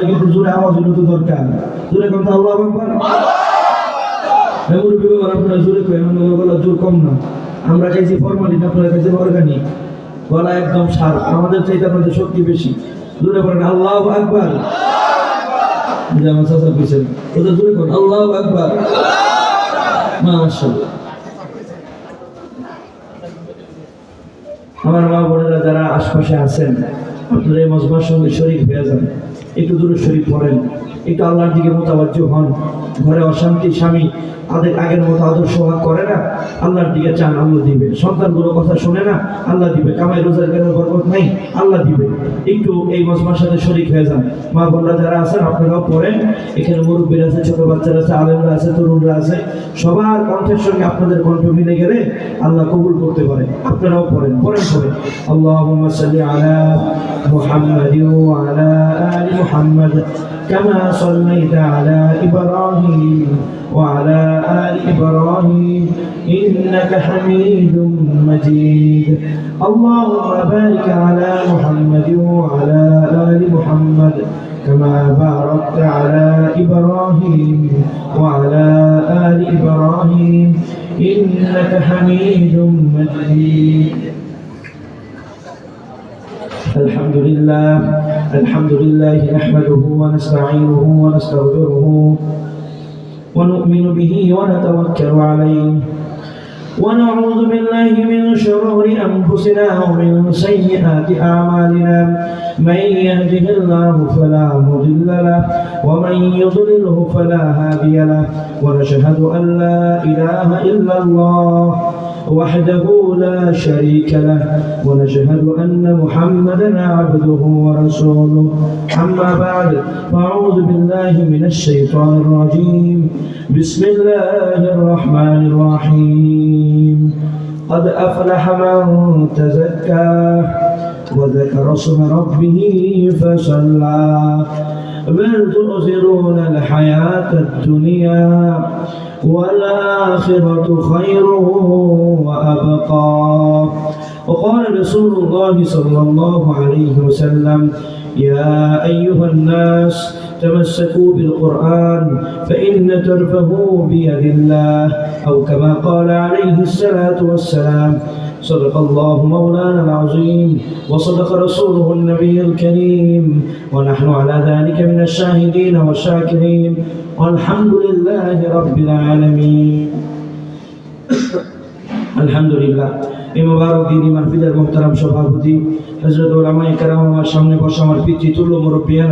কিন্তু জোরে আওয়াজ হলো তো দরকার। জোরে কথা আল্লাহু আকবার। মুরব্বি বাবা আপনারা জোরে করেন, আমাদের গলা জোর কম না। আমরা খাইছি ফরমালিন, আপনারা খাইছেন অর্গানিক, গলা একদম শার্প। আমাদের চাইতে আপনাদের শক্তি বেশি। জোরে বলেন আল্লাহু আকবার। আমার চাচা কইছেন ওদের জোরে করেন আল্লাহু আকবার। মাশাআল্লাহ। আমার মা বোনেরা যারা আশপাশে আছেন, আপনারা এই মজমার সঙ্গে শরীক হয়ে যান, একটু দূরে শরীক পড়েন, একটু আল্লাহর দিকে মোতাবাজ্জহ হন। ঘরে অশান্তি, স্বামী আগের মতো আদর্শ করে না, আল্লাহর দিকে চান, আল্লাহ দিবে। সন্তানগুলো কথা শুনে না, আল্লাহ দিবে। কামাই রোজগারের বরকত নাই, আল্লাহ দিবে। একটু এই মজমার সাথে শরীক হয়ে যান। মা বোনরা যারা আছেন আপনারাও পড়েন। এখানে মুরব্বীরা আছে, ছোট বাচ্চারা আছে, আলেমরা আছে, তরুণরা আছে। সবার কণ্ঠের সঙ্গে আপনাদের কণ্ঠ মিলে গেলে আল্লাহ কবুল করতে পারে। আপনারাও পড়েন পড়েন। আল্লাহুম্মা সাল্লি আলা মুহাম্মাদিন ওয়া আলা আলি মুহাম্মাদ কামা সাল্লাইতা আলা ইব্রাহিম ওয়া আলা আলি ইব্রাহিম ইন্নাকা হামিদুম মাজিদ। আল্লাহুম্মা বারিক আলা মুহাম্মাদিন ওয়া আলা আলি মুহাম্মাদ كما باركت على إبراهيم وعلى آل إبراهيم إنك حميد مجيد. الحمد لله نحمده ونستعينه ونستغفره ونؤمن به ونتوكل عليه ونعوذ بالله من شرور أنفسنا ومن سيئات أعمالنا. من يهده الله فلا مضل له ومن يضلله فلا هادي له. ونشهد أن لا إله إلا الله وحده لا شريك له. ونشهد أن محمدا عبده ورسوله. أما بعد فأعوذ بالله من الشيطان الرجيم. بسم الله الرحمن الرحيم. قد أفلح من تزكى وذكر اسم ربه فصلى بل تؤثرون الحياة الدنيا والآخرة خير وأبقى. وقال رسول الله صلى الله عليه وسلم يا أيها الناس تمسكوا بالقرآن فإن ترفه بيد الله أو كما قال عليه الصلاة والسلام. صدق الله مولانا العظيم وصدق رسوله النبي الكريم ونحن على ذلك من الشاهدين والشاكرين والحمد لله رب العالمين. الحمد لله. এই মুবারক দিনী মাহফিলের মুহতারাম সভাপতি হযরত উলামায়ে কেরাম, আমার সামনে বসা আমার পিতৃতুল্য মুরব্বিয়ান।